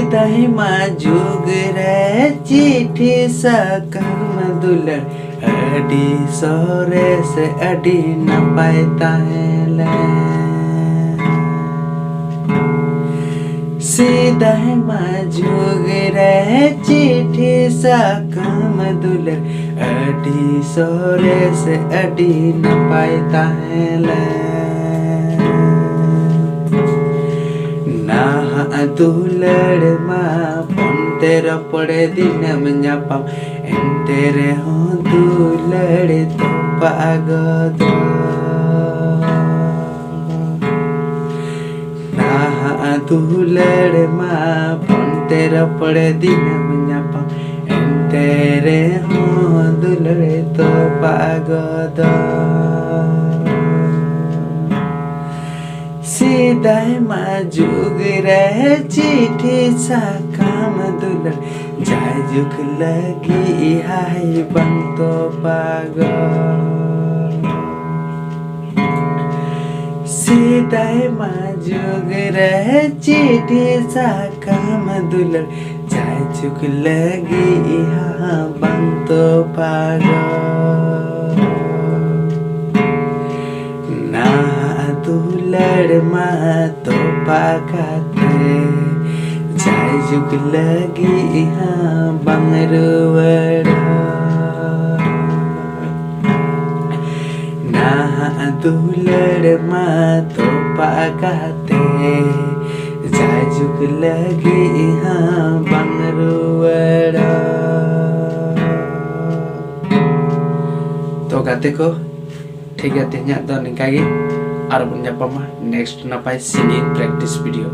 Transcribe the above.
Sidai maju gerai चिट्ठी sakam dular adi sore se adi napai tahele Sidai maju gerai चिट्ठी sakam dular adi sore se adi napai tahele Dular ma pontera pade dinam nyapam entere ho dular to pagada nah dular ma pontera pade dinam nyapam entere ho dular to pagada Sidai maju gerai चिट्ठी sakam dular jajuk lagi hai banto pagar Sidai maju gerai चिट्ठी sakam dular jajuk lagi hai banto pagar Dular ma to pakate jajuk lagi ha bang ruwada nah dular ma to pakate jajuk lagi ha bang ruwada to kate ko ठीक है, तो नंका और बन जापा next नापाय singing practice video